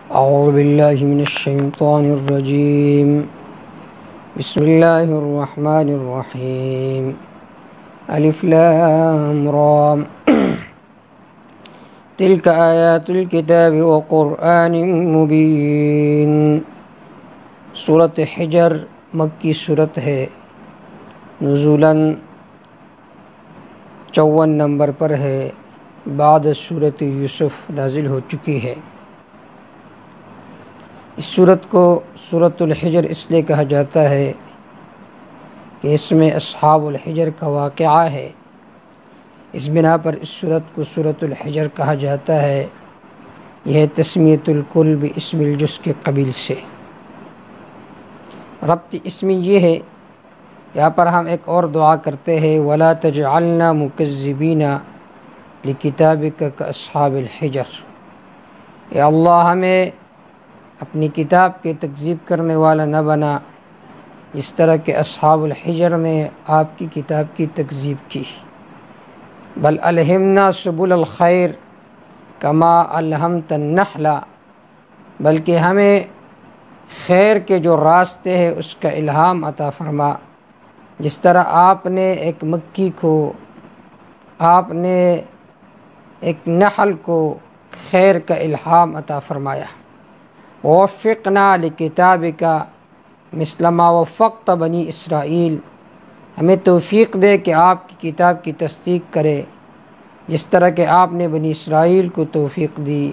اعوذ باللہ من الشیطان الرجیم بسم اللہ الرحمن الرحیم الف لام را تلک آیات الکتاب وقرآن مبین۔ سورۃ حجر مکی صورت ہے، نزولاً 54 نمبر پر ہے، بعد سورۃ یوسف نازل ہو چکی ہے۔ اس سورت کو سورۃ الحجر اس لیے کہا جاتا ہے کہ اس میں اصحاب الحجر کا واقعہ ہے، اس بنا پر اس سورت کو سورۃ الحجر کہا جاتا ہے۔ یہ تسمیۃ الکل باسم الجز کے قبیل سے۔ ربط اس میں یہ ہے، یہاں پر ہم ایک اور دعا کرتے ہیں، وَلَا تَجْعَلْنَا مُكَذِّبِينَ لِكِتَابِكَ كَأَصْحَابِ الْحِجْرِ۔ اے اللہ ہمیں اپنی کتاب کے تکذیب کرنے والا نہ بنا جس طرح کہ اصحاب الحجر نے آپ کی کتاب کی تکذیب کی۔ بل الہمنا سبل الخیر کما الہمت النحل، بلکہ ہمیں خیر کے جو راستے ہیں اس کا الہام عطا فرما، جس طرح آپ نے ایک مکھی کو، آپ نے ایک نحل کو خیر کا الہام عطا فرمایا۔ ووفقنا لکتابک مثل ما وفقت بنی اسرائیل، ہمیں توفیق دے کہ آپ کی کتاب کی تصدیق کرے جس طرح کہ آپ نے بنی اسرائیل کو توفیق دی۔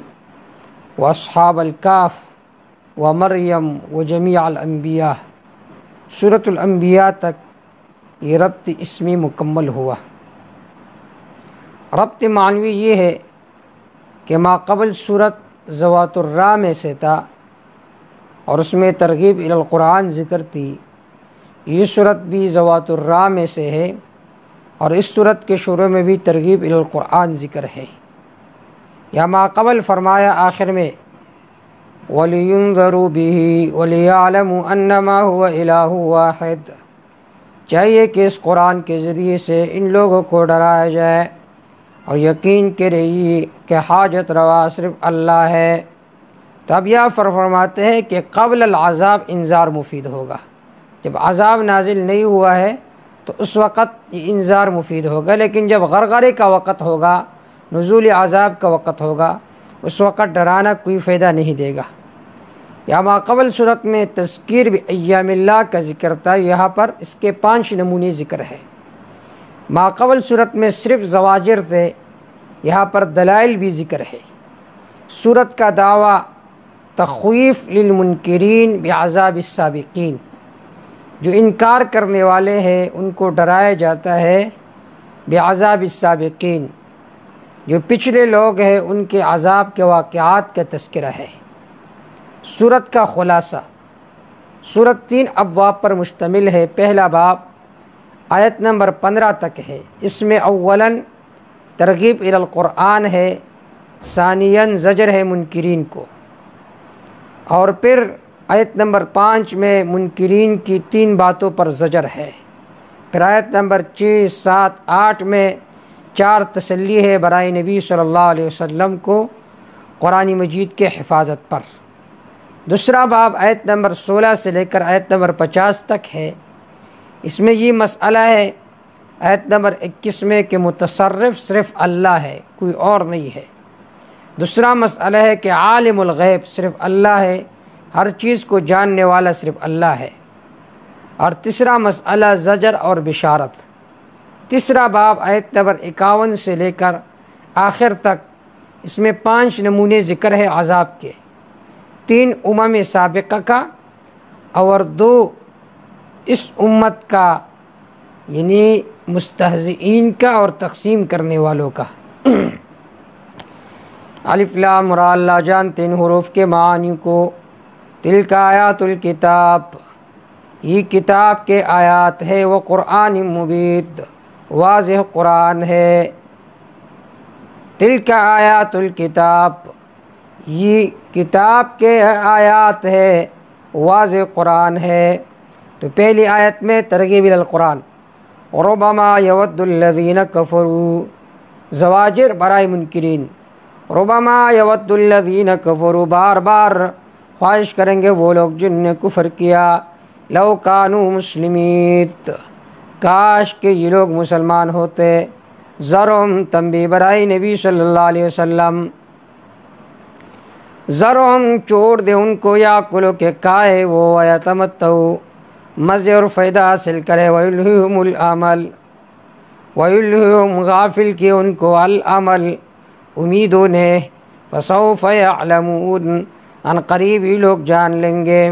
واصحاب الکہف ومریم وجمیع الانبیاء، سورۃ الانبیاء تک یہ ربط اسمی مکمل ہوا۔ ربط معنوی یہ ہے کہ ما قبل سورت ذوات الراء میں سے تھا اور اس میں ترغیب الی القرآن ذکر تھی، یہ صورت بھی ذوات الراء میں سے ہے اور اس صورت کے شروع میں بھی ترغیب الی القرآن ذکر ہے۔ یا ما قبل فرمایا آخر میں وَلِيُنذَرُوا بِهِ وَلِيَعْلَمُوا أَنَّمَا هُوَ إِلَٰهٌ وَاحِدٌ، چاہیے کہ اس قرآن کے ذریعے سے ان لوگوں کو ڈرایا جائے اور یقین کرے کہ حاجت روا صرف اللہ ہے۔ تو اب یہاں فرماتے ہیں کہ قبل العذاب انذار مفید ہوگا، جب عذاب نازل نہیں ہوا ہے تو اس وقت یہ انذار مفید ہوگا، لیکن جب غرغرے کا وقت ہوگا، نزول عذاب کا وقت ہوگا، اس وقت ڈرانا کوئی فائدہ نہیں دے گا۔ یا ما قبل صورت میں تذکیر بایام اللہ کا ذکر تھا، یہاں پر اس کے 5 نمونے ذکر ہے۔ ما قبل صورت میں صرف زواجر تھے، یہاں پر دلائل بھی ذکر ہے۔ صورت کا دعویٰ تخویف للمنکرین بعذاب السابقین، جو انکار کرنے والے ہیں ان کو ڈرایا جاتا ہے بعذاب السابقین، جو پچھلے لوگ ہیں ان کے عذاب کے واقعات کا تذکرہ ہے۔ سورت کا خلاصہ، سورت 3 ابواب پر مشتمل ہے۔ پہلا باب آیت نمبر 15 تک ہے، اس میں اولاً ترغیب الی القرآن ہے، ثانیاً زجر ہے منکرین کو، اور پھر آیت نمبر 5 میں منکرین کی 3 باتوں پر زجر ہے۔ پھر آیت نمبر 6، 7، 8 میں 4 تسلی ہے برائے نبی صلی اللہ علیہ وسلم کو قرآن مجید کے حفاظت پر۔ دوسرا باب آیت نمبر 16 سے لے کر آیت نمبر 50 تک ہے، اس میں یہ مسئلہ ہے آیت نمبر 21 میں کہ متصرف صرف اللہ ہے، کوئی اور نہیں ہے۔ دوسرا مسئلہ ہے کہ عالم الغیب صرف اللہ ہے، ہر چیز کو جاننے والا صرف اللہ ہے۔ اور تیسرا مسئلہ زجر اور بشارت۔ تیسرا باب آیت نمبر 51 سے لے کر آخر تک، اس میں 5 نمونے ذکر ہے عذاب کے، 3 امم سابقہ کا اور 2 اس امت کا، یعنی مستہزئین کا اور تقسیم کرنے والوں کا۔ الف لام را، اللہ جانتے ان حروف کے معانی کو۔ تلک آیات الکتاب، یہ کتاب کے آیات ہے، وہ قرآن مبین، واضح قرآن ہے۔ تلک آیات الکتاب، یہ کتاب کے آیات ہے، واضح قرآن ہے۔ تو پہلی آیت میں ترغیب الی القرآن، ربما یود الذین کفروا، زواجر برائے منکرین، ربما یود الذین کفروا، بار بار خواہش کریں گے وہ لوگ جن نے کفر کیا، لو کانوا مسلمین، کاش کہ یہ لوگ مسلمان ہوتے۔ ذرہم، تنبیہ برائے نبی صلی اللہ علیہ وسلم، ذرہم چھوڑ دے ان کو، یا کلو کہ کھائے وہ، ویتمتعوا مزے اور فائدہ حاصل کرے، ویلہہم العمل، ویلہہم غافل کیے ان کو، العمل امیدوں نے، فسوف یعلمون ان قریب ہی لوگ جان لیں گے۔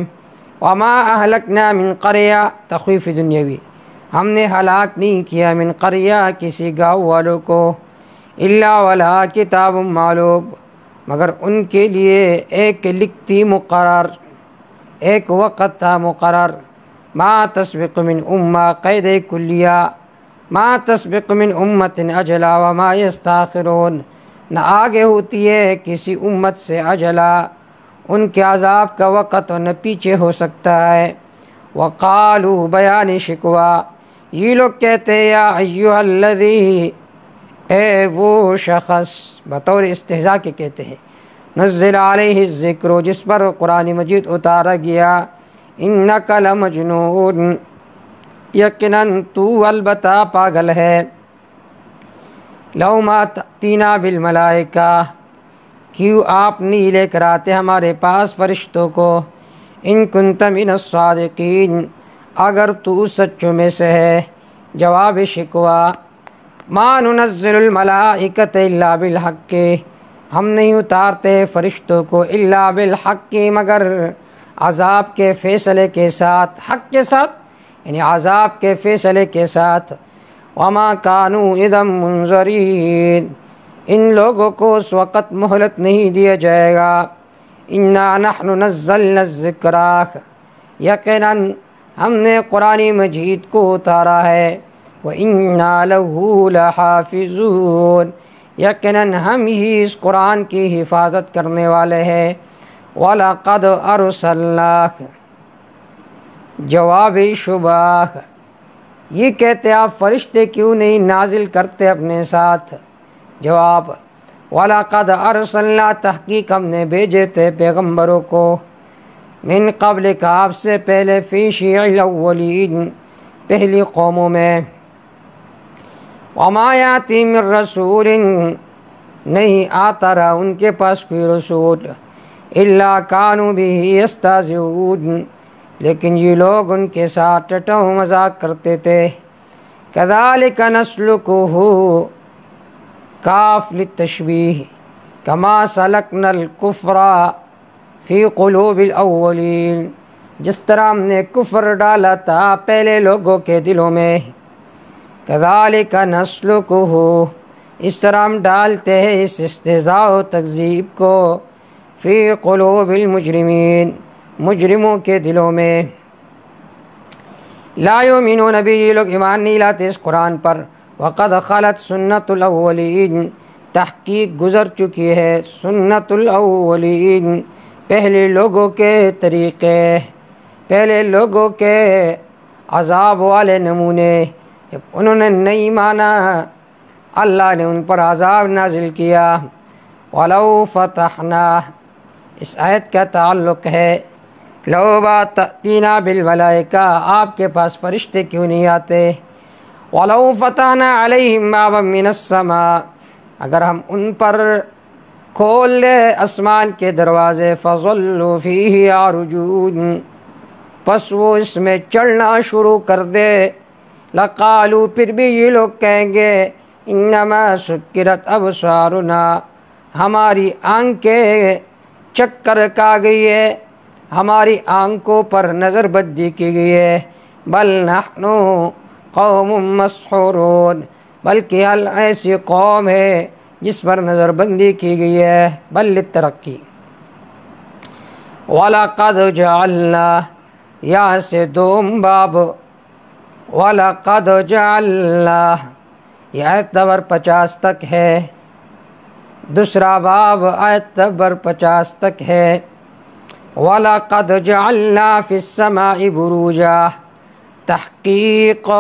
وما اہلکنا من قریہ، تخویف دنیاوی، ہم نے ہلاک نہیں کیا من قریہ کسی گاؤں والوں کو، الا ولہا کتاب معلوم، مگر ان کے لیے ایک لکھتی مقرر، ایک وقت تھا مقرر، ما تسبق من امہ، قید کلیہ، ما تسبق من امت اجلا وما یستاخرون، نہ آگے ہوتی ہے کسی امت سے اجلا، ان کے عذاب کا وقت، اور نہ پیچھے ہو سکتا ہے۔ وقالوا، بیان شکوہ، یہ لوگ کہتے ہیں، یا ایھا الذی، اے وہ شخص، بطور استہزاء کے کہتے ہیں، نزل علیہ الذکر، جس پر قرآن مجید اتارا گیا، انک لمجنون، یقیناً تو البتہ پاگل ہے، لو ما تأتینا بالملائکہ، کیوں آپ نہیں لے کر آتے ہمارے پاس فرشتوں کو، ان کنت من الصادقین، اگر تو سچوں میں سے ہے۔ جواب شکوہ، ما ننزل الملائکۃ الا بالحق، ہم نہیں اتارتے فرشتوں کو الا بالحق، مگر عذاب کے فیصلے کے ساتھ، حق کے ساتھ یعنی عذاب کے فیصلے کے ساتھ۔ وما كانوا اذا منظرین، ان لوگوں کو اس وقت مہلت نہیں دیا جائے گا۔ انا نحن نزلنا الذکر، یقیناً ہم نے قرآن مجید کو اتارا ہے، وَإِنَّا لَهُ لَحَافِظُونَ، یقیناً ہم ہی اس قرآن کی حفاظت کرنے والے ہیں۔ وَلَقَدْ أَرْسَلْنَاكَ، جواب شبہ، یہ کہتے آپ فرشتے کیوں نہیں نازل کرتے اپنے ساتھ؟ جواب، وَلَقَدْ أَرْسَلْنَا، تحقیق ہم نے بھیجے تھے پیغمبروں کو، من قبل کا آپ سے پہلے، فی شیع الاولین، پہلی قوموں میں، وما یاتی من رسول، نہیں آتا رہا ان کے پاس کوئی رسول، الا کانوا بہ یستہزئون، لیکن یہ لوگ ان کے ساتھ ٹٹا و مذاق کرتے تھے۔ کذالک نسلکہ، کاف للتشبیہ، کما سلکنا الکفر فی قلوب الاولین، جس طرح ہم نے کفر ڈالا تھا پہلے لوگوں کے دلوں میں، کذالک نسلکہ، اس طرح ہم ڈالتے ہیں اس استہزاء و تکذیب کو، فی قلوب المجرمین، مجرموں کے دلوں میں۔ لا یؤمنون بہ، یہ لوگ ایمان نہیں لاتے اس قرآن پر، وقد خلت سنت الاولین، تحقیق گزر چکی ہے سنت الاولین، پہلے لوگوں کے طریقے، پہلے لوگوں کے عذاب والے نمونے، جب انہوں نے نہیں مانا اللہ نے ان پر عذاب نازل کیا۔ وَلَوْ فَتَحْنَا، اس آیت کا تعلق ہے لو ما تأتینا بالملائکہ، آپ کے پاس فرشتے کیوں نہیں آتے؟ وَلَوْ فَتَحْنَا عَلَيْهِمْ بَابًا مِّنَ السَّمَاءِ، اگر ہم ان پر کھول لے آسمان کے دروازے، فَظَلُّوا فِيهِ يَعْرُجُونَ، پس وہ اس میں چڑھنا شروع کر دے، لَقَالُوا، پھر بھی یہ لوگ کہیں گے، إِنَّمَا سُكِّرَتْ أَبْصَارُنَا، ہماری آنکھیں چکر کھا گئی ہے، ہماری آنکھوں پر نظر بندی کی گئی ہے، بل نحن قوم مسحورون، بلکہ ہم ایسی قوم ہے جس پر نظر بندی کی گئی ہے، بل للترقی۔ وَلَقَدْ جَعَلْنَا، یہاں سے دوم باب، وَلَقَدْ جَعَلْنَا، یہ آیت نمبر 50 تک ہے، دوسرا باب آیت نمبر 50 تک ہے۔ وَلَقَدْ جَعَلْنَا فِي السَّمَاءِ بُرُوجًا، تحقیق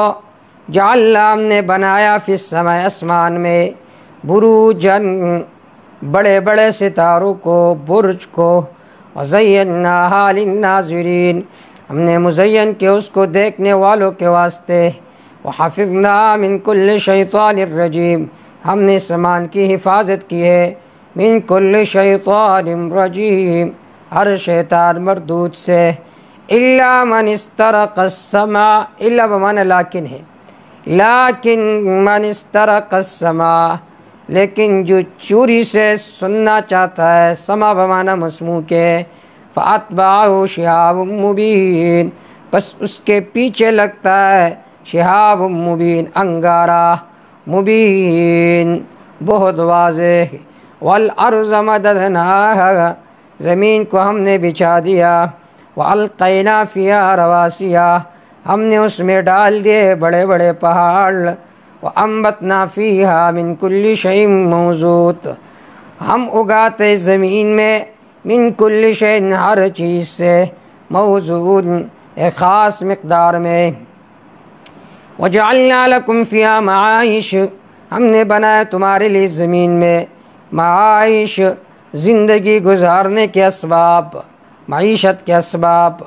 جعلنا، ہم نے بنایا، فی السماء، آسمان میں، بروجن، بڑے بڑے ستاروں کو، برج کو، وزیناھا للناظرین، ہم نے مزین کیا اس کو دیکھنے والوں کے واسطے، وحفظنا من کل شیطان الرجیم، ہم نے سامان کی حفاظت کی ہے، من کل شیطان رجیم، ہر شیطان مردود سے، الا من استرق السماء، الا بمعنی لیکن ہے، لیکن من استرق السماء، لیکن جو چوری سے سننا چاہتا ہے، سما بمعنی مسموع کے، فاتبعہ شہاب مبین، بس اس کے پیچھے لگتا ہے شہاب مبین، انگارہ مبین بہت واضح، والارض مددناہا، زمین کو ہم نے بچھا دیا، والقینا فیہا رواسیا، ہم نے اس میں ڈال دیے بڑے بڑے پہاڑ، وانبتنا فیہا من کل شیء موزون، ہم اگاتے زمین میں من کل شیء، ہر چیز سے، موزون ایک خاص مقدار میں، وجعلنا لکم فیہا معائش، ہم نے بنایا تمہارے لیے زمین میں معائش، زندگی گزارنے کے اسباب، معیشت کے اسباب،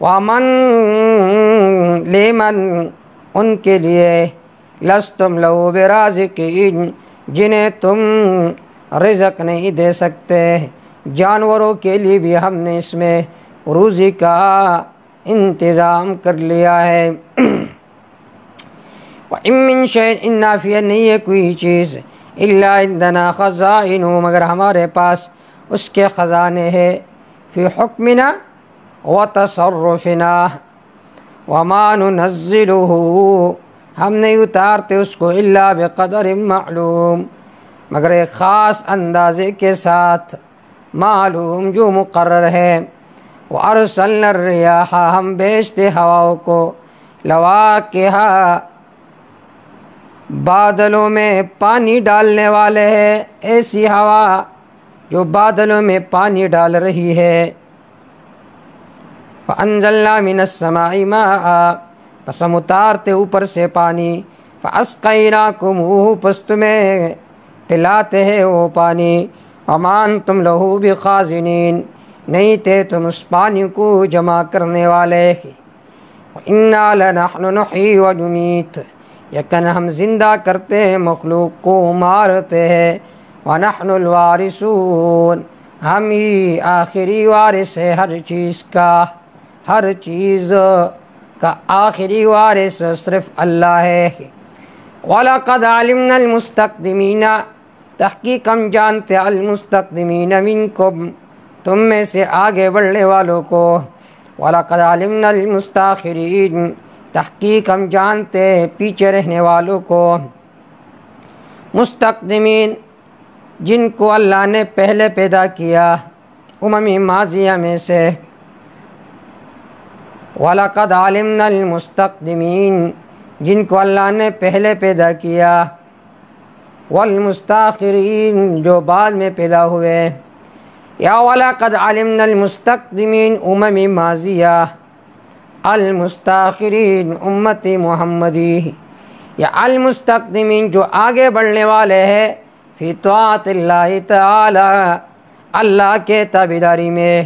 ومن لمن، ان کے لیے، لستم لہو برازقین، جنہیں تم رزق نہیں دے سکتے، جانوروں کے لیے بھی ہم نے اس میں روزی کا انتظام کر لیا ہے۔ وَإِن مِّن شَيْءٍ، نافیہ نہیں ہے کوئی چیز، إِلَّا عِندَنَا خَزَائِنُهُ، مگر ہمارے پاس اس کے خزانے ہیں، فی حکمنا وتصرفنا، وما ننزلہ، ہم نہیں اتارتے اس کو الا بقدر معلوم، مگر ایک خاص اندازے کے ساتھ، معلوم جو مقرر ہے، وارسلنا الرياح، ہم بھیجتے ہواؤں کو، لواقح، بادلوں میں پانی ڈالنے والے ہیں، ایسی ہوا جو بادلوں میں پانی ڈال رہی ہے، فانزلنا من السماء ماء، پس ہم اتارتے اوپر سے پانی، فاسقیناکموہ، پس تمہیں پلاتے ہیں وہ پانی، وما انتم لہ بخازنین، نہیں تھے تم اس پانی کو جمع کرنے والے، انا لنحن نحیی ونمیت، یقین ہم زندہ کرتے ہیں مخلوق کو مارتے ہیں، ونحن الوارثون، ہم ہی آخری وارث ہے ہر چیز کا، ہر چیز کا آخری وارث صرف اللہ ہے۔ وَلَقَدْ عَلِمْنَا الْمُسْتَقْدِمِينَ، تحقیق ہم جانتے المستقدمین منکم، تم میں سے آگے بڑھنے والوں کو، وَلَقَدْ عَلِمْنَا الْمُسْتَأْخِرِينَ، تحقیق ہم جانتے پیچھے رہنے والوں کو، مستقدمین جن کو اللہ نے پہلے پیدا کیا امم ماضیہ میں سے، وَلَقَدْ عَلِمْنَا الْمُسْتَقْدِمِينَ جن کو اللہ نے پہلے پیدا کیا، والمستاخرین جو بعد میں پیدا ہوئے، یا وَلَقَدْ عَلِمْنَا الْمُسْتَقْدِمِينَ امم ماضیہ، المستاخرین امت محمدی، یا المستقدمین جو آگے بڑھنے والے ہیں، فی طاعت اللہ تعالی، اللہ کے تابعداری میں،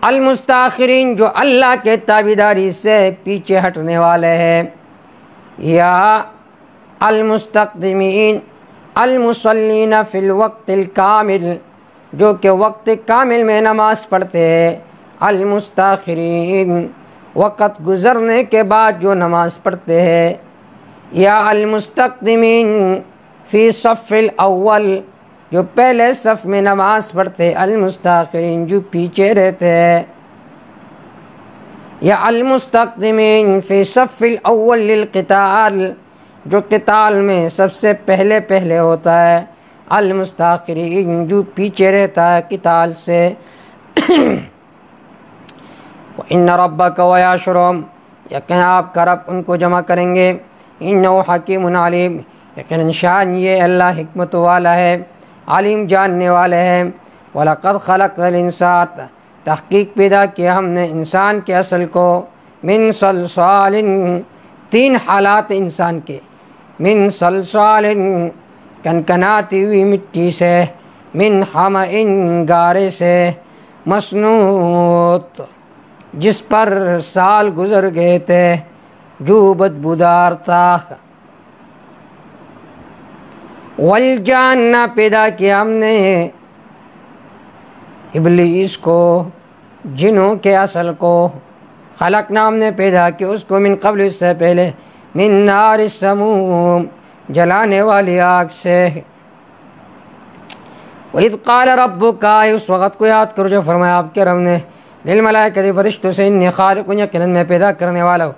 المستاخرین جو اللہ کے تابعداری سے پیچھے ہٹنے والے ہیں، یا المستقدمین المصلین فی الوقت الکامل، جو کہ وقت کامل میں نماز پڑھتے ہیں، المستاخرین وقت گزرنے کے بعد جو نماز پڑھتے ہیں، یا المستقدمین فی صف الاول جو پہلے صف میں نماز پڑھتے، المستاخرین جو پیچھے رہتے ہیں، یا المستقدمین فی صف الاول للقتال جو قتال میں سب سے پہلے ہوتا ہے، المستاخرین جو پیچھے رہتا ہے قتال سے۔ وَإِنَّ رَبَّكَ وَيَحْشُرُهُمْ، یقین آپ کا رب ان کو جمع کریں گے، إِنَّهُ حَكِيمٌ عَلِيمٌ، یقین شان یہ اللہ حکمت والا ہے، عالم جاننے والے ہیں۔ وَلَقَدْ خَلَقْنَا الْإِنسَانَ، تحقیق پیدا کیا ہم نے انسان کے اصل کو، من صلصال، تین حالات انسان کے، من صلصال کنکناتی ہوئی مٹی سے، من حمإ گارے سے، مسنوط جس پر سال گزر گئے تھے، جو بدبودار تھا۔ والجان پیدا کیا ہم نے ابلیس کو، جنوں کے اصل کو، خلقنا ہم نے پیدا کیا اس کو، من قبل اس سے پہلے، من نار السموم جلانے والی آگ سے۔ وَإِذْ قَالَ رَبُّكَ اس وقت کو یاد کرو جو فرمایا آپ کے رب نے، للملائکۃ فرشتوں سے، انی خالق یقیناً میں پیدا کرنے والا ہوں،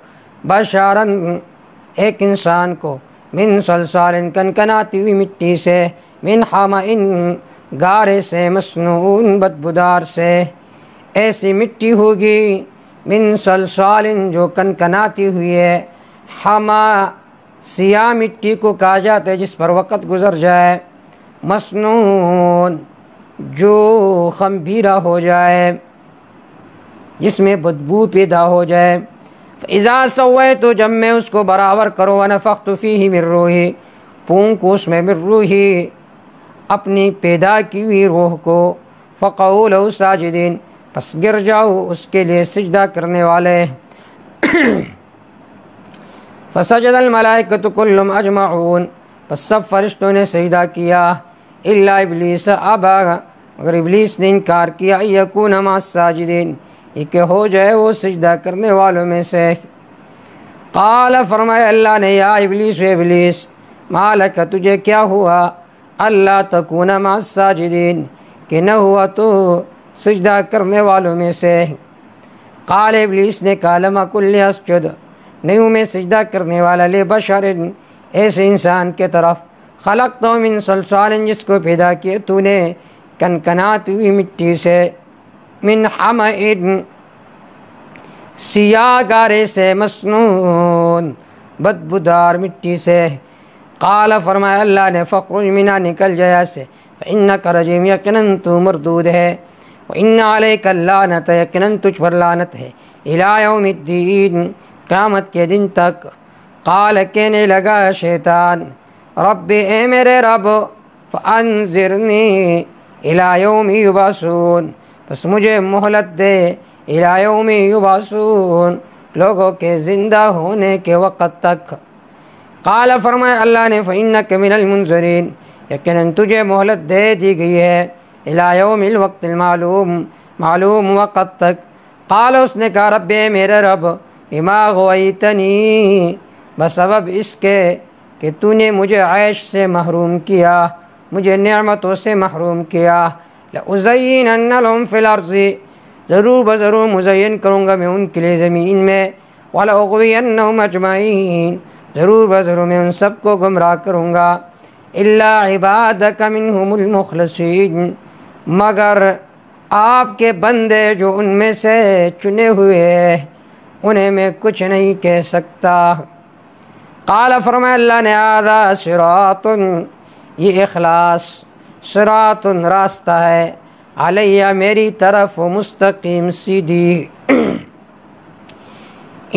بشراً ایک انسان کو، من صلصال کنکناتی ہوئی مٹی سے، من حمإ گارے سے، مسنون بدبودار سے۔ ایسی مٹی ہوگی، من صلصال جو کنکناتی ہوئی ہے، حما سیاہ مٹی کو کہا جاتا ہے جس پر وقت گزر جائے، مسنون جو خمبیرہ ہو جائے، جس میں بدبو پیدا ہو جائے۔ فَإِذَا سَوَّيْتُ جب میں اس کو برابر کرو، وَنَفَخْتُ فِيهِ مِن رُوحِي پھونکو اس میں، من روحی اپنی پیدا کی ہوئی روح کو، فَقَعُوا لَهُ سَاجِدِينَ پس گر جاؤ اس کے لیے سجدہ کرنے والے۔ فَسَجَدَ الْمَلَائِكَةُ كُلُّهُمْ أَجْمَعُونَ پس سب فرشتوں نے سجدہ کیا، إِلَّا إِبْلِيسَ أَبَىٰ مگر ابلیس نے انکار کیا، أَن يَكُونَ مَعَ السَّاجِدِينَ یہ کہ ہو جائے وہ سجدہ کرنے والوں میں سے۔ قال فرمایا اللہ نے، یا ابلیس ابلیس، ما لک تجھے کیا ہوا، اللہ تکون مع الساجدین کہ نہ ہوا تو سجدہ کرنے والوں میں سے۔ قال ابلیس نے کہا، لم اکن لاسجد نہیں ہوں میں سجدہ کرنے والا، لبشر ایسے انسان کے طرف، خلقتہ من صلصال جس کو پیدا کیا تو نے کنکناتی ہوئی مٹی سے، من حمإ سیاہ گارے سے، مسنون بدبودار مٹی سے۔ قال فرمایا اللہ نے، فاخرج منہا نکل جایا سے، فإنک رجیم یقیناً تو مردود ہے، وإن علیک اللعنۃ یقیناً تجھ پر لعنت ہے، الی یوم الدین قیامت کے دن تک۔ قال کہنے لگا شیطان، رب اے میرے رب، فانظرنی الی یوم یبعثون بس مجھے مہلت دے، الی یوم یبعثون لوگوں کے زندہ ہونے کے وقت تک۔ قال فرمایا اللہ نے، فإنک من المنظرین یقیناً تجھے مہلت دے دی گئی ہے، الی یوم الوقت المعلوم معلوم وقت تک۔ قال اس نے کہا، رب اے میرے رب، بما غویتنی بسبب اس کے کہ تو نے مجھے عیش سے محروم کیا، مجھے نعمتوں سے محروم کیا، لأزینن لہم فی الارض ضرور بضرور مزین کروں گا میں ان کے لیے زمین میں، ولأغوینہم اجمعین ضرور بضرور میں ان سب کو گمراہ کروں گا، الا عبادک منہم المخلصین مگر آپ کے بندے جو ان میں سے چنے ہوئے ہیں انہیں میں کچھ نہیں کہہ سکتا۔ قال فرمایا اللہ نے، ھذا صراط یہ اخلاص، صراط راستہ ہے، علیہ میری طرف، مستقیم سیدھی۔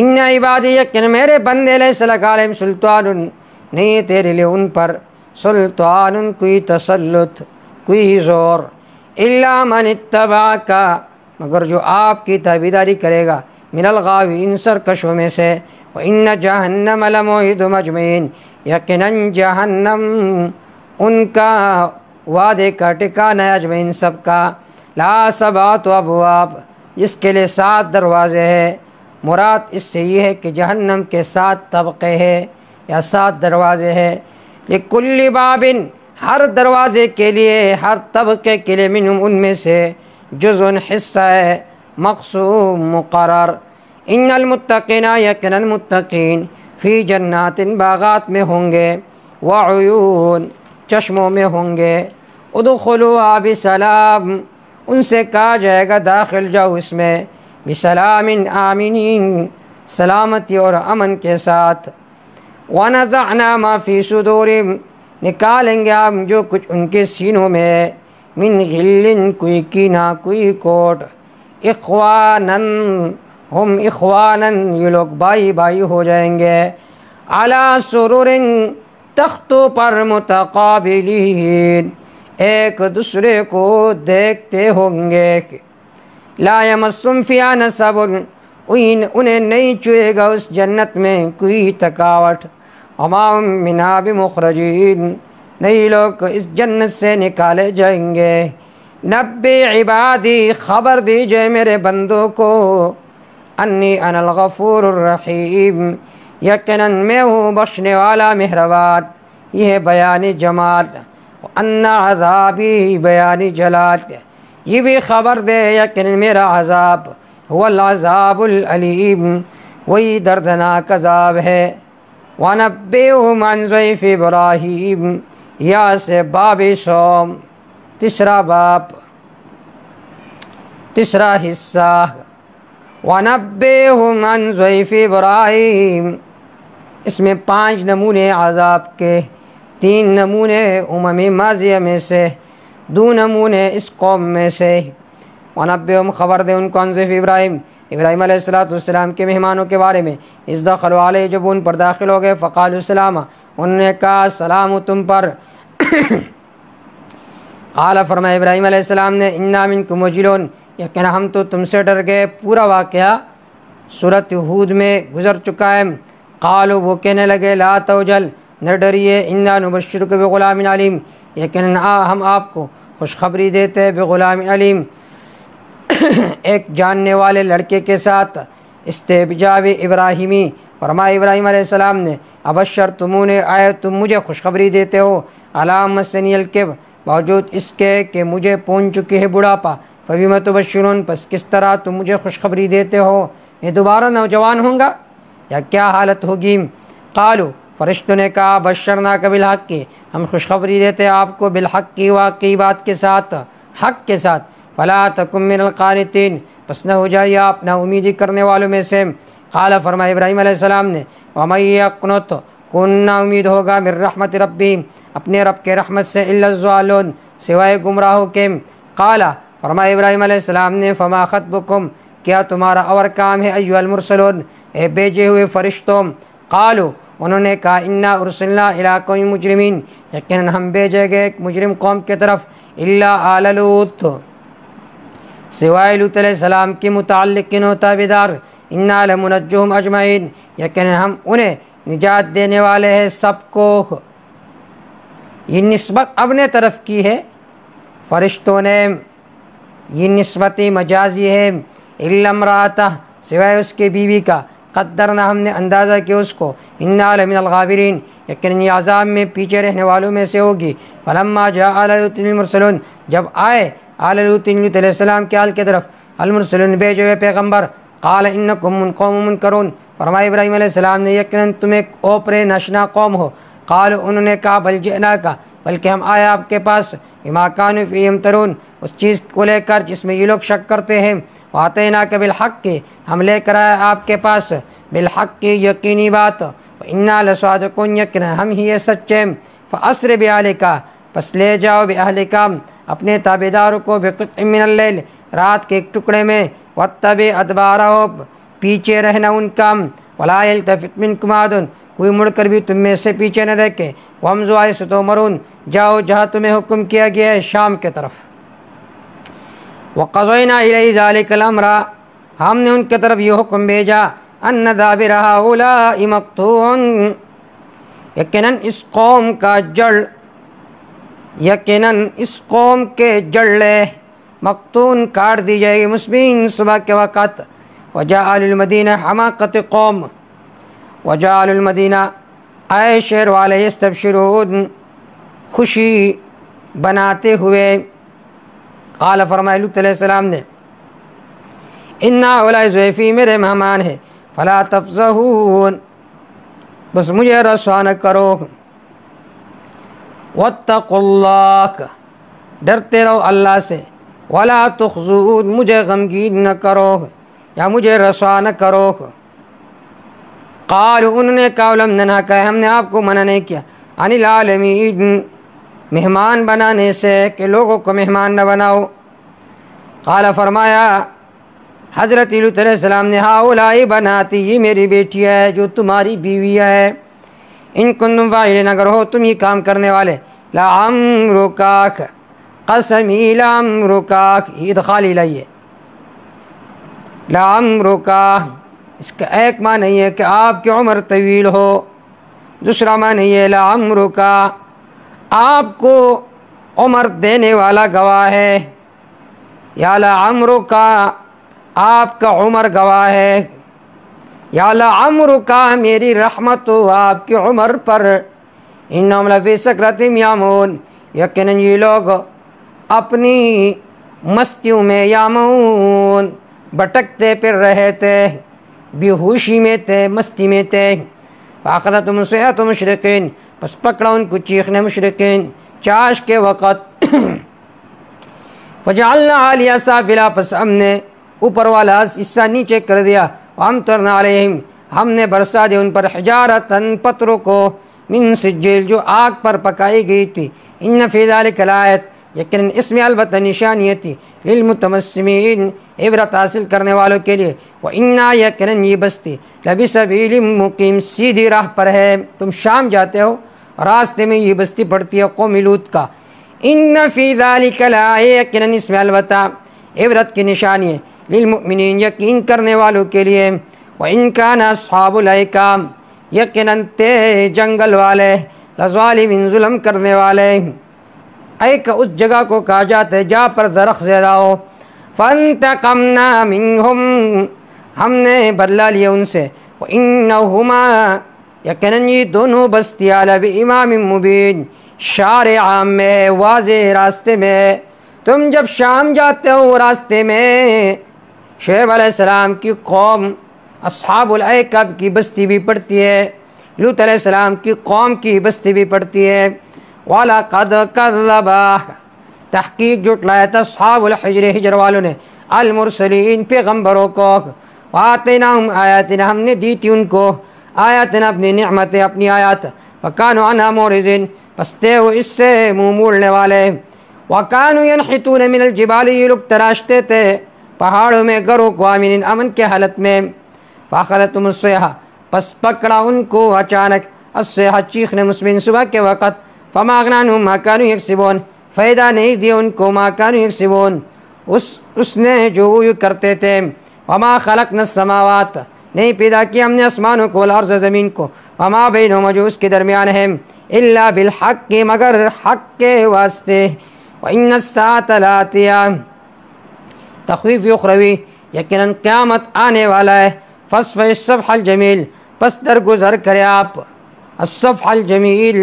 ان عبادی یقین میرے بندے لیس لک علیہم سلطان نہیں تیرے لیے ان پر سلطان کوئی تسلط کوئی زور، الا من اتبعک مگر جو آپ کی تابعداری کرے گا، من الغاوین سرکشوں میں سے، وَإِنَّ جَهَنَّمَ لَمَوْعِدُهُمْ أَجْمَعِينَ یقیناً جہنم ان کا وعدے کا ٹھکانہ ہے، اجمعین سب کا، لا سبعۃ ابواب جس کے لیے 7 دروازے ہیں۔ مراد اس سے یہ ہے کہ جہنم کے 7 طبقے ہیں یا 7 دروازے ہیں، لِكُلِّ بَابٍ ہر دروازے کے لیے، ہر طبقے کے لیے، منہم ان میں سے، جزء حصہ ہے، مقسوم مقرر۔ ان المتقین یقیناً متقین، فی جنات باغات میں ہوں گے، وعیون چشموں میں ہوں گے، ادخلوها بسلام ان سے کہا جائے گا داخل جاؤ اس میں، بسلام آمنین سلامتی اور امن کے ساتھ۔ ونزعنا ما فی صدورہم نکالیں گے ہم جو کچھ ان کے سینوں میں، من غل کوئی کینہ کوئی کوٹ، اخوانن ہم اخوانن یہ لوگ بھائی بھائی ہو جائیں گے، علی سرر تختوں پر متقابلین، ایک دوسرے کو دیکھتے ہوں گے۔ لا یمسہم فیہا نصب، انہیں نہیں چوئے گا اس جنت میں کوئی تھکاوٹ۔ وما ہم منہا بمخرجین، نہیں لوگ اس جنت سے نکالے جائیں گے۔ نبی عبادی، خبر دیجئے میرے بندوں کو، انی انا الغفور الرحیم، یقیناً میں ہوں بخشنے والا مہربان۔ یہ ہے بیان جمال، ان عذابی بیان جلال، یہ بھی خبر دے یقیناً میرا عذاب هو العذاب العلیم، وہی دردناک عذاب ہے۔ وَنَبِّئْهُمْ عَنْ ضَيْفِ ابراہیم، یہاں سے باب سوم، تیسرا باب، تیسرا حصہ۔ وَنَبِّئْهُمْ عَنْ ضَيْفِ ابراہیم، اس میں 5 نمونے عذاب کے، 3 نمونے امم ماضیہ میں سے، 2 نمونے اس قوم میں سے۔ وَنَبِّئْهُمْ، خبر دے ان کو، عن ضیف ابراہیم، ابراہیم علیہ السلام کے مہمانوں کے بارے میں۔ اذ دخلوا علیہ، جب ان پر داخل ہو گئے، فقالوا سلاما، انہوں نے کہا سلام تم پر۔ قال، فرمایا ابراہیم علیہ السلام نے، انا منکم وجلون، یقینا ہم تو تم سے ڈر گئے۔ پورا واقعہ سورۃ ہود میں گزر چکا ہے۔ قالوا، وہ کہنے لگے، لا توجل، نہ ڈریے، انا نبشرک بغلام علیم، یقینا ہم آپ کو خوشخبری دیتے ہیں بغلام علیم، ایک جاننے والے لڑکے کے ساتھ۔ استجاب ابراہیمی، فرمایا ابراہیم علیہ السلام نے، ابشرتمونی، آئے تم مجھے خوشخبری دیتے ہو، علی مسنی الکبر، باوجود اس کے کہ مجھے پہنچ چکی ہے بڑھاپا، فبم تبشرون، پس کس طرح تم مجھے خوشخبری دیتے ہو، میں دوبارہ نوجوان ہوں گا یا کیا حالت ہوگی؟ قالوا، فرشتوں نے کہا، بشرناک بالحق، ہم خوشخبری دیتے آپ کو بالحق کی، واقعی بات کے ساتھ، حق کے ساتھ۔ فلا تکن من القانتین، پس نہ ہو جائیے آپ نا امیدی کرنے والوں میں سے۔ قال، فرمایا ابراہیم علیہ السلام نے، ومن یقنط، کون نا امید ہوگا، من رحمت ربی، اپنے رب کے رحمت سے، الا الضالون، سوائے گمراہوں کے۔ قال، فرمایا ابراہیم علیہ السلام نے، فما خطبکم، کیا تمہارا اور کام ہے، ایھا المرسلون، اے بھیجے ہوئے فرشتوں؟ قالوا، انہوں نے کہا، انا ارسلنا الی قوم مجرمین، یقیناً ہم بھیجے گئے ایک مجرم قوم کی طرف، الا آل لوط، سوائے لوط علیہ السلام کے متعلقین و تابعدار، انا لمنجوہم اجمعین، یقیناً ہم انہیں نجات دینے والے ہیں سب کو۔ یہ نسبت اپنے طرف کی ہے فرشتوں نے، یہ نسبت مجازی ہے۔ الا امرأتہ، سوائے اس کے بیوی کا، قدرنا، ہم نے اندازہ کیا اس کو، انا لمن الغابرین، یقیناً یہ عذاب میں پیچھے رہنے والوں میں سے ہوگی۔ فلما جاء آل لوط المرسلون، جب آئے آل لوط علیہ السلام کے آل کی طرف المرسلون، بھیجے ہوئے پیغمبر، قال انکم قوم منکرون، فرمایا ابراہیم علیہ السلام نے، یقیناً تم ایک اوپرے ناشنا قوم ہو۔ قال، انہوں نے کہا، بل جئناک، بلکہ ہم آئے آپ کے پاس، بما کانوا فیہ یمترون، اس چیز کو لے کر جس میں یہ لوگ شک کرتے ہیں، واتیناک بالحق، ہم لے کر آئے آپ کے پاس بالحق، یقینی بات، انا لصادقون، یقیناً ہم ہی سچے۔ فاسر باہلک، پس لے جاؤ باہلک، اپنے تابعداروں کو، بقطع من اللیل، رات کے ایک ٹکڑے میں، واتبع ادبارہم، پیچھے رہنا ان کا، ولا یلتفت منکم احد، کوئی مڑ کر بھی تم میں سے پیچھے نہ دیکھے، وامضوا حیث تؤمرون، جاؤ جہاں تمہیں حکم کیا گیا ہے، شام کے طرف۔ وقضینا الیہ ذلک الامر، ہم نے ان کی طرف یہ حکم بھیجا، ان دابر ہؤلاء مقطوع، یقیناً اس قوم کا جڑ، یقیناً اس قوم کے جڑے مقطون کاٹ دی جائے گی، مسبین، صبح کے وقت۔ وجاء اہل المدینہ، حماقت قوم، وجاء اہل المدینہ، آئے شہر والے، یستبشرون، خوشی بناتے ہوئے۔ قال، فرمایا لوط علیہ السلام نے، ان ہؤلاء ضیفی، میرے مہمان ہیں، فلا تفضحون، بس مجھے رسوا نہ کرو، واتقوا اللہ، ڈرتے رہو اللہ سے، ولا تخزون، مجھے غمگین نہ کرو یا مجھے رسوا نہ کرو۔ قالوا، انہوں نے کہا، لم ننہک، ہم نے آپ کو منع نہیں کیا، عن العالمین، مہمان بنانے سے، کہ لوگوں کو مہمان نہ بناؤ۔ قال، فرمایا حضرت لوط علیہ السلام نے، ہؤلاء بناتی، یہ میری بیٹی ہے جو تمہاری بیوی ہے، ان کنتم فاعلین اگر ہو تم ہی کام کرنے والے، لعمرک قسمی لعمرک یہ ادخالی لائیے، لعمرک اس کا ایک معنی نہیں ہے کہ آپ کی عمر طویل ہو، دوسرا معنی یہ لعمرک آپ کو عمر دینے والا گواہ ہے، یا لعمرک آپ کا عمر گواہ ہے، یا لعمرک میری رحمت ہو آپ کی عمر پر، انہم لفی سکرتہم یعمہون یقیناً یہ لوگ اپنی مستیوں میں یعمہون بھٹکتے پھر رہے تھے، بے ہوشی میں تھے، مستی میں تھے۔ فاخذتہم الصیحۃ مشرقین پس پکڑا ان کو چیخنے مشرقین چاش کے وقت۔ فجعلنا عالیہا سافلہا پس ہم نے اوپر والا حصہ نیچے کر دیا، وامطرنا علیہم ہم نے برسا دیا ان پر حجارتن پتھروں کو، من سجیل جو آگ پر پکائی گئی تھی، ان فی ذلک لآیت یقیناً اس میں البتہ نشانی تھی، للمتمسمین عبرت حاصل کرنے والوں کے لیے، وَإِنَّا یقیناً یہ بستی لبسبیل مقیم سیدھی راہ پر ہے، تم شام جاتے ہو راستے میں یہ بستی پڑتی ہے قوم لوط کا، ان فی ذلک لآیہ یقیناً اس میں البتہ عبرت کی نشانی ہے، للمؤمنین یقین کرنے والوں کے لیے، وَإِن كَانَ أَصْحَابُ الْأَيْكَةِ یقیناً تے جنگل والے، لظالمین ظلم کرنے والے، ایکا اس جگہ کو کہا جاتا ہے جہاں پر درخت زیادہ ہو، فَانْتَقَمْنَا مِنْهُمْ ہم نے بدلہ لیا ان سے، وَإِنَّهُمَا یقیناً یہ دونوں بستیاں لَبِإِمَامٍ مُبِينٍ شارع عام میں واضح راستے میں، تم جب شام جاتے ہو راستے میں شعیب علیہ السلام کی قوم اصحاب الایکہ کی بستی بھی پڑتی ہے، لوط علیہ السلام کی قوم کی بستی بھی پڑتی ہے، وَلَقَدْ كَذَّبَ تحقیق جھٹلایا تھا اصحاب الحجر ہجر والوں نے، المرسلین پیغمبروں کو، وَآتَيْنَاهُمْ آیاتنا ہم نے دی تھی ان کو آیاتنا اپنی نعمتیں اپنی آیات، وَكَانُوا عَنْهَا مُعْرِضِينَ پس تھے وہ اس سے منہ موڑنے والے، وَكَانُوا يَنْحِتُونَ مِنَ الْجِبَالِ یہ لوگ تراشتے تھے پہاڑوں میں گروں کو، آمنین امن کے حالت میں، فَأَخَذَتْهُمُ الصَّيْحَةُ پس پکڑا ان کو اچانک، الصیحہ چیخنے مصبحین صبح کے وقت، فَمَا أَغْنَىٰ عَنْهُم مَّا كَانُوا يَكْسِبُونَ فائدہ نہیں دیا ان کو مَا كَانُوا يَكْسِبُونَ اس نے جو وہ کرتے تھے، وَمَا خَلَقْنَا السَّمَاوَاتَ نہیں پیدا کیا ہم نے آسمانوں کو والارض زمین کو، وَمَا بَيْنَهُمَا جو اس کے درمیان ہے، إِلَّا بِالْحَقِّ مگر حق کے واسطے، وَإِنَّ السَّاعَةَ لَآتِيَةٌ تخویف اخروی یقیناً قیامت آنے والا ہے، فَاصْفَحِ الصَّفْحَ الْجَمِيلَ پس درگزر کرے آپ، الصفح الجمیل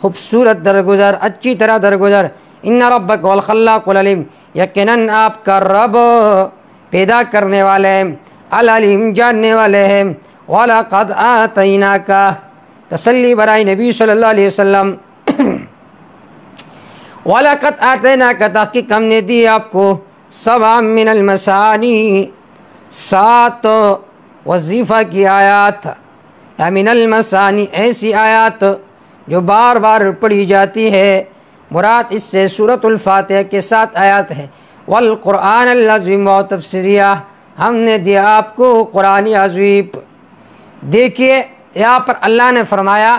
خوبصورت درگزر، اچھی طرح درگزر، ان ربک والخلاق العلیم یقیناً آپ کا رب پیدا کرنے والے ہیں، العلیم جاننے والے ہیں، وَلَقَدْ آتَيْنَاكَ تسلی برائے نبی صلی اللہ علیہ وسلم، وَلَقَدْ آتَيْنَاكَ تحقیق ہم نے دی آپ کو، سبع من المثانی 7 وظیفہ کی آیات، یا من المثانی ایسی آیات جو بار بار پڑھی جاتی ہے، مراد اس سے سورۃ الفاتحہ کے 7 آیات ہے، والقرآن العظیم و تفسیریہ ہم نے دیا آپ کو قرآن عظیم۔ دیکھیے یہاں پر اللہ نے فرمایا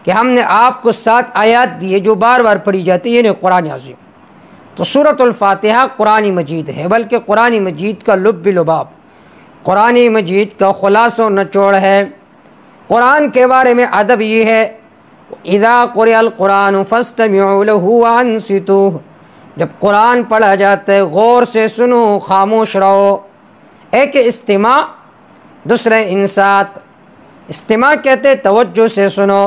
کہ ہم نے آپ کو 7 آیات دیے جو بار بار پڑھی جاتی ہے، یعنی قرآن عظیم۔ تو سورۃ الفاتحہ قرآن مجید ہے، بلکہ قرآن مجید کا لب لباب، قرآن مجید کا خلاصہ و نچوڑ ہے۔ قرآن کے بارے میں ادب یہ ہے، اذا قرئ القرآن فاستمعوا له وانصتوا جب قرآن پڑھا جاتا ہے غور سے سنو، خاموش رہو۔ ایک استماع، دوسرے انصات۔ استماع کہتے توجہ سے سنو،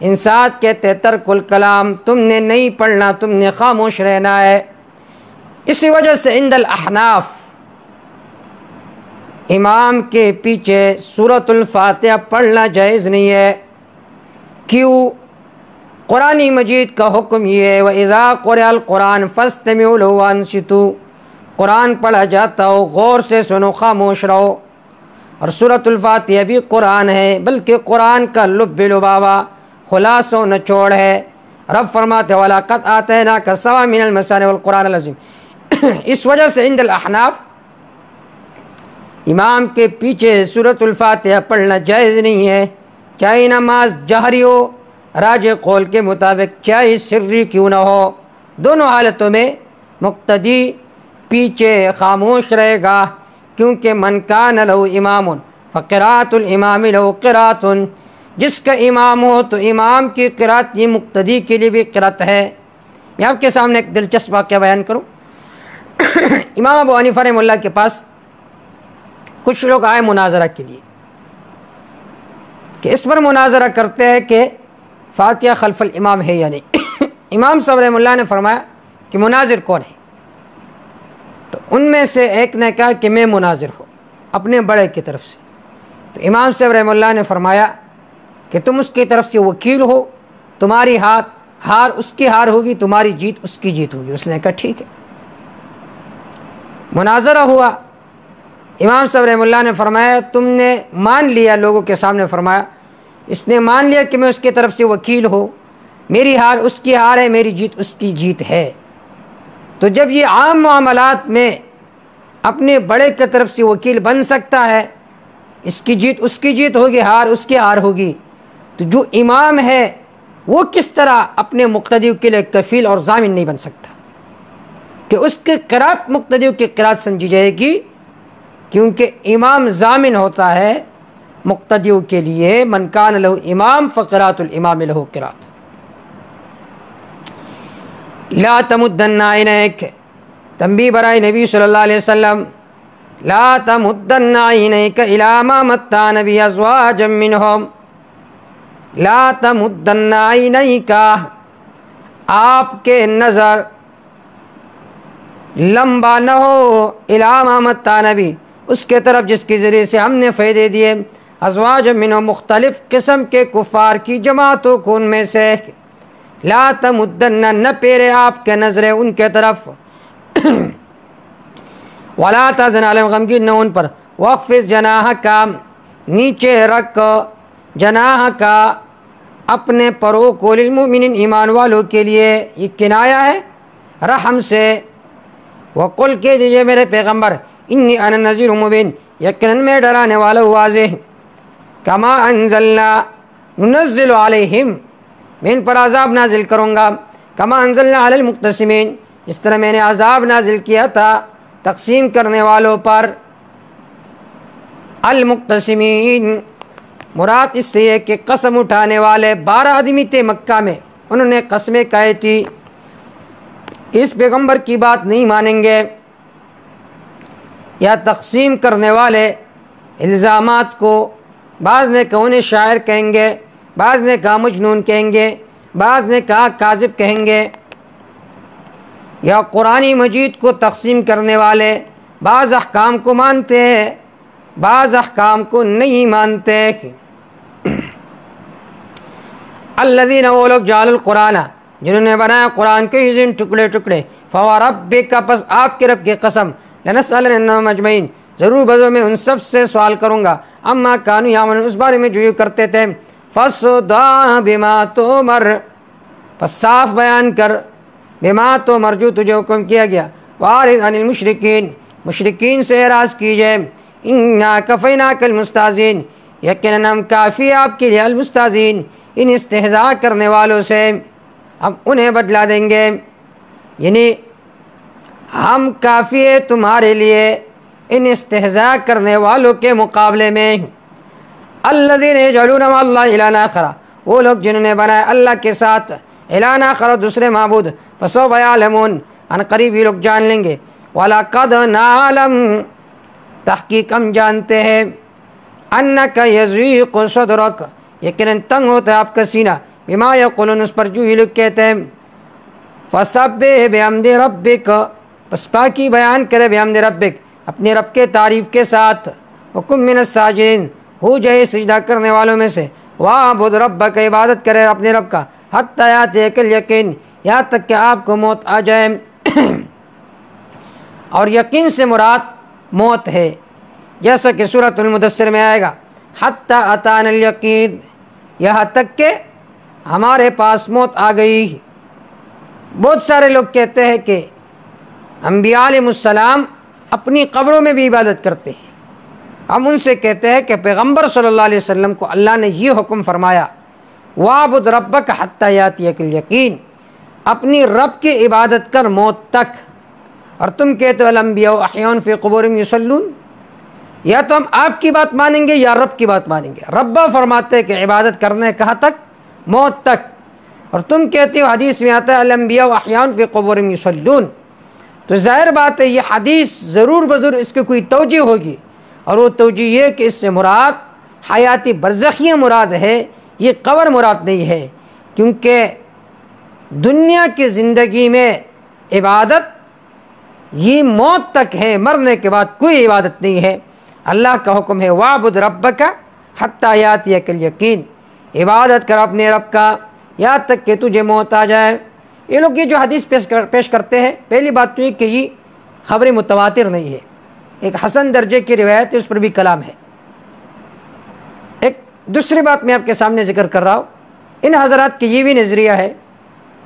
انصات کہتے ترک الکلام، تم نے نہیں پڑھنا، تم نے خاموش رہنا ہے۔ اسی وجہ سے عند الاحناف امام کے پیچھے سورۃ الفاتحہ پڑھنا جائز نہیں ہے۔ کیوں؟ قرآن مجید کا حکم یہ ہے، وَإِذَا قُرِئَ الْقُرْآنُ فَاسْتَمِعُوا لَهُ وَأَنصِتُوا قرآن پڑھا جاتا ہو غور سے سنو، خاموش رہو۔ اور سورۃ الفاتحہ بھی قرآن ہے، بلکہ قرآن کا لب لبابہ، خلاصہ و نچوڑ ہے۔ رب فرماتے وَلَقَدْ آتَيْنَاكَ سَبْعًا مِنَ الْمَثَانِي وَالْقُرْآنِ الْعَظِيمِ اس وجہ سے عند الاحناف امام کے پیچھے سورۃ الفاتحہ پڑھنا جائز نہیں ہے، چاہے نماز جہری ہو راج قول کے مطابق، چاہے سری کیوں نہ ہو، دونوں حالتوں میں مقتدی پیچھے خاموش رہے گا، کیونکہ من کان لہ امام فقراۃ الامام لہ قراۃ، جس کا امام ہو تو امام کی قرات یہ مقتدی کے لیے بھی قرات ہے۔ میں آپ کے سامنے ایک دلچسپ واقعہ بیان کروں۔ امام ابو حنیفہ رحمہ اللہ کے پاس کچھ لوگ آئے مناظرہ کے لیے، کہ اس پر مناظرہ کرتے ہیں کہ فاتحہ خلف الامام ہے یا نہیں۔ امام صاحب رحمہ اللہ نے فرمایا کہ مناظر کون ہے؟ تو ان میں سے ایک نے کہا کہ میں مناظر ہوں اپنے بڑے کی طرف سے۔ تو امام صاحب رحمہ اللہ نے فرمایا کہ تم اس کی طرف سے وکیل ہو، تمہاری ہار اس کی ہار ہوگی، تمہاری جیت اس کی جیت ہوگی۔ اس نے کہا ٹھیک ہے۔ مناظرہ ہوا، امام صاحب رحمہ اللہ نے فرمایا تم نے مان لیا، لوگوں کے سامنے فرمایا اس نے مان لیا کہ میں اس کی طرف سے وکیل ہوں، میری ہار اس کی ہار ہے، میری جیت اس کی جیت ہے۔ تو جب یہ عام معاملات میں اپنے بڑے کی طرف سے وکیل بن سکتا ہے، اس کی جیت اس کی جیت ہوگی، ہار اس کی ہار ہوگی، تو جو امام ہے وہ کس طرح اپنے مقتدیوں کے لیے کفیل اور ضامن نہیں بن سکتا کہ اس کی قرات مقتدیوں کی قرات سمجھی جائے گی، کیونکہ امام ضامن ہوتا ہے مقتدیوں کے لیے۔ من کان لہ امام فقراۃ الامام لہ قرات۔ لا تمدن عینیک، تنبیہ برائے نبی صلی اللہ علیہ وسلم، لا تمدن عینیک الی ما متعنا به ازواجا منہم، لا تمدن عینیک، آپ کے نظر لمبا نہ ہو الی ما متعنا به، اس کے طرف جس کے ذریعے سے ہم نے فائدے دیے، ازواج منہم، مختلف قسم کے کفار کی جماعتوں کو ان میں سے، لا تمدن، نہ پیرے آپ کے نظریں ان کے طرف، ولا تحزن علیہم، غمگین نہ ان پر، واخفض جناحک، نیچے رکھ جناح کا اپنے پروں کو، للمؤمنین، ایمان والوں کے لیے، یہ کنایا ہے رحم سے۔ وقل، کہہ دیجئے میرے پیغمبر، انی انا نذیر مبین، یقیناً میں ڈرانے والا واضح، کما انزلنا ننزل علیہم، میں ان پر عذاب نازل کروں گا، کما انزلنا علی المقتسمین، جس طرح میں نے عذاب نازل کیا تھا تقسیم کرنے والوں پر۔ المقتسمین مراد اس سے ہے کہ قسم اٹھانے والے 12 آدمی تھے مکہ میں، انہوں نے قسمیں کھائی تھی اس پیغمبر کی بات نہیں مانیں گے، یا تقسیم کرنے والے الزامات کو، بعض نے کہا انہیں شاعر کہیں گے، بعض نے کہا مجنون کہیں گے، بعض نے کہا کاذب کہیں گے، یا قرآن مجید کو تقسیم کرنے والے بعض احکام کو مانتے ہیں، بعض احکام کو نہیں مانتے۔ الذین، وہ لوگ، جعلوا القرآن، جنہوں نے بنایا قرآن کے حزن ٹکڑے ٹکڑے، فوربک، پس آپ کے رب کی قسم، لنسألنہم اجمعین، ضرور بدو میں ان سب سے سوال کروں گا، اما کانوا یعملون، اس بارے میں جو کرتے تھے، فاصدع بما تؤمر، پس صاف بیان کر، بما تؤمر، جو تجھے حکم کیا گیا، واعرض عن المشرکین، مشرکین سے اعراض کیجئے، انا کفیناک المستہزئین، یقیناً ہم کافی آپ کے لیے المستہزئین، ان استہزاء کرنے والوں سے ہم انہیں بدلا دیں گے، یعنی ہم کافی ہے تمہارے لیے ان استہزاء کرنے والوں کے مقابلے میں۔ الذین یجعلون مع اللہ الہا آخر، وہ لوگ جنہوں نے بنایا اللہ کے ساتھ الہا آخر، دوسرے معبود، فسوف یعلمون، ان قریب یہ لوگ جان لیں گے، وَلَقَدْ نَعْلَمُ، تحقیق ہم جانتے ہیں، انک یضیق صدرک، یقیناً تنگ ہوتا ہے آپ کا سینہ، بما یقولون، اس پر جو یہ لوگ کہتے ہیں، فسبح بحمد ربک، پس پاکی بیان کرے، بحمد ربک، اپنے رب کے تعریف کے ساتھ، وکن من الساجدین، ہو جائے سجدہ کرنے والوں میں سے، وَاعْبُدْ رَبَّكَ، عبادت کرے اپنے رب کا، حتی یاتیک الیقین، یہاں تک کہ آپ کو موت آ جائے۔ اور یقین سے مراد موت ہے، جیسا کہ سورۃ المدثر میں آئے گا، حتی اتانا الیقین، یہاں تک کہ ہمارے پاس موت آ گئی۔ بہت سارے لوگ کہتے ہیں کہ انبیاء علیہ السلام اپنی قبروں میں بھی عبادت کرتے ہیں، ہم ان سے کہتے ہیں کہ پیغمبر صلی اللہ علیہ وسلم کو اللہ نے یہ حکم فرمایا وَاعْبُدْ رَبَّكَ حَتَّى يَأْتِيَكَ الْيَقِينُ، اپنی رب کی عبادت کر موت تک، اور تم کہتے ہو الانبیاء احیاء فی قبورہم یصلون، یا تو ہم آپ کی بات مانیں گے یا رب کی بات مانیں گے۔ ربا فرماتے کہ عبادت کرنے کہاں تک؟ موت تک، اور تم کہتے ہو حدیث میں آتا ہے الانبیاء احیاء فی قبورہم یصلون، تو ظاہر بات ہے یہ حدیث ضرور بضرور اس کی کوئی توجہ ہوگی، اور وہ توجہ یہ کہ اس سے مراد حیاتی برزخیہ مراد ہے، یہ قبر مراد نہیں ہے، کیونکہ دنیا کی زندگی میں عبادت یہ موت تک ہے، مرنے کے بعد کوئی عبادت نہیں ہے۔ اللہ کا حکم ہے وَاعْبُدْ رَبَّكَ حَتَّى يَأْتِيَكَ الْيَقِينُ، عبادت کر اپنے رب کا یہاں تک کہ تجھے موت آ جائے۔ یہ لوگ یہ جو حدیث پیش کرتے ہیں، پہلی بات تو یہ کہ یہ خبر متواتر نہیں ہے، ایک حسن درجے کی روایت ہے، اس پر بھی کلام ہے۔ ایک دوسری بات میں آپ کے سامنے ذکر کر رہا ہوں، ان حضرات کی یہ بھی نظریہ ہے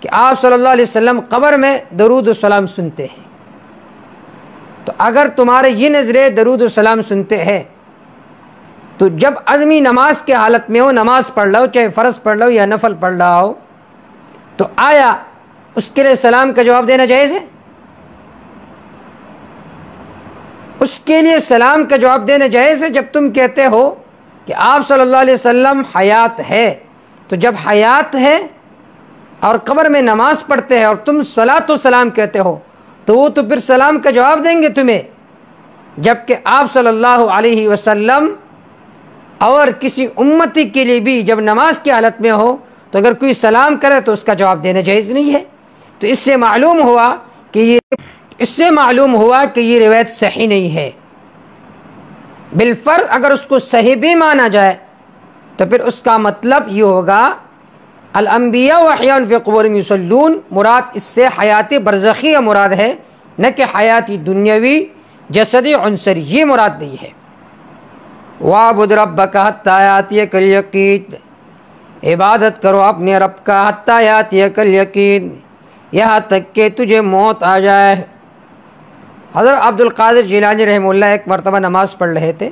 کہ آپ صلی اللہ علیہ وسلم قبر میں درود و سلام سنتے ہیں، تو اگر تمہارے یہ نظریہ درود و سلام سنتے ہیں تو جب آدمی نماز کے حالت میں ہو، نماز پڑھ رہا ہو، چاہے فرض پڑھ رہا ہو یا نفل پڑھ رہا ہو، تو آیا اس کے لیے سلام کا جواب دینا جائز ہے؟ اس کے لیے سلام کا جواب دینا جائز ہے؟ جب تم کہتے ہو کہ آپ صلی اللہ علیہ وسلم حیات ہے، تو جب حیات ہے اور قبر میں نماز پڑھتے ہیں اور تم صلاۃ و سلام کہتے ہو، تو وہ تو پھر سلام کا جواب دیں گے تمہیں، جبکہ آپ صلی اللہ علیہ وسلم اور کسی امتی کے لیے بھی جب نماز کی حالت میں ہو تو اگر کوئی سلام کرے تو اس کا جواب دینا جائز نہیں ہے۔ تو اس سے معلوم ہوا کہ یہ روایت صحیح نہیں ہے۔ بالفرض اگر اس کو صحیح بھی مانا جائے تو پھر اس کا مطلب یہ ہوگا الانبیاء احیاء فی قبورہم یصلون، مراد اس سے حیات برزخی مراد ہے، نہ کہ حیاتی دنیاوی جسدی عنصری، یہ مراد نہیں ہے۔ وَاعْبُدْ رَبَّكَ حَتَّى يَأْتِيَكَ الْيَقِينُ، عبادت کرو اپنے رب کا حَتَّى يَأْتِيَكَ الْيَقِينُ، یہاں تک کہ تجھے موت آ جائے۔ حضرت عبد القادر جیلانی رحمہ اللہ ایک مرتبہ نماز پڑھ رہے تھے،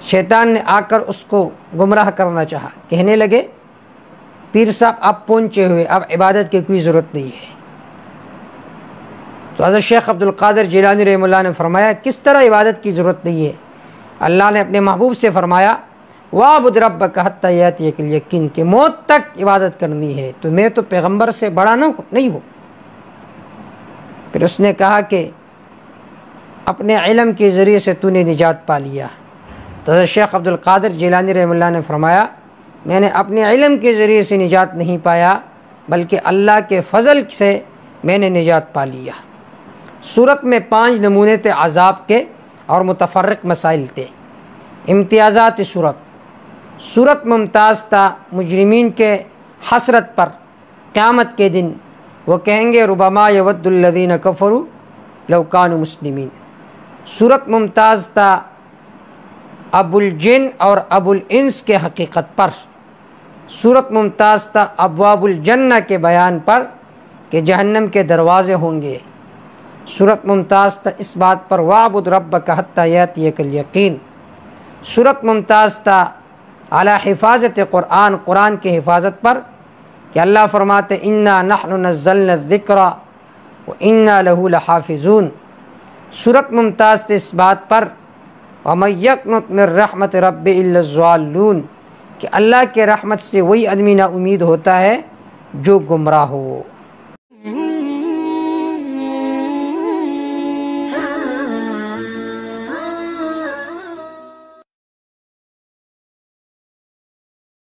شیطان نے آ کر اس کو گمراہ کرنا چاہا، کہنے لگے پیر صاحب آپ پہنچے ہوئے، اب عبادت کی کوئی ضرورت نہیں ہے۔ تو حضرت شیخ عبد القادر جیلانی رحمہ اللہ نے فرمایا کس طرح عبادت کی ضرورت نہیں ہے؟ اللہ نے اپنے محبوب سے فرمایا وَاعْبُدْ رَبَّكَ حَتَّى يَأْتِيَكَ الْيَقِينُ، کہ موت تک عبادت کرنی ہے، تو میں تو پیغمبر سے بڑا نہیں ہوں۔ پھر اس نے کہا کہ اپنے علم کے ذریعے سے تو نے نجات پا لیا۔ تو حضرت شیخ عبد القادر جیلانی رحمہ اللہ نے فرمایا میں نے اپنے علم کے ذریعے سے نجات نہیں پایا، بلکہ اللہ کے فضل سے میں نے نجات پا لیا۔ سورت میں 5 نمونے تھے عذاب کے اور متفرق مسائل تھے۔ امتیازات سورت ممتاز تھا مجرمین کے حسرت پر، قیامت کے دن وہ کہیں گے ربما یود الذین کفروا لو کانوا مسلمین۔ سورت ممتاز تھا ابو الجن اور ابو الانس کے حقیقت پر۔ سورت ممتاز تھا ابواب الجنہ کے بیان پر کہ جہنم کے دروازے ہوں گے۔ سورت ممتاز تھا اس بات پر وَاعْبُدْ رَبَّكَ حَتَّى يَأْتِيَكَ الْيَقِينُ۔ سورت ممتاز تھا علی حفاظت قرآن کی حفاظت پر کہ اللہ فرماتے اِنَّا نَحْنُ نَزَّلْنَا الذِّكْرَ وَإِنَّا لَهُ لَحَافِظُونَ۔ سورت ممتاز تھا اس بات پر وَمَن يَقْنُطْ مِن رَحْمَتِ رَبِّهِ إِلَّا الضَّالُّونَ، کہ اللہ کے رحمت سے وہی آدمی نا امید ہوتا ہے جو گمراہ ہو۔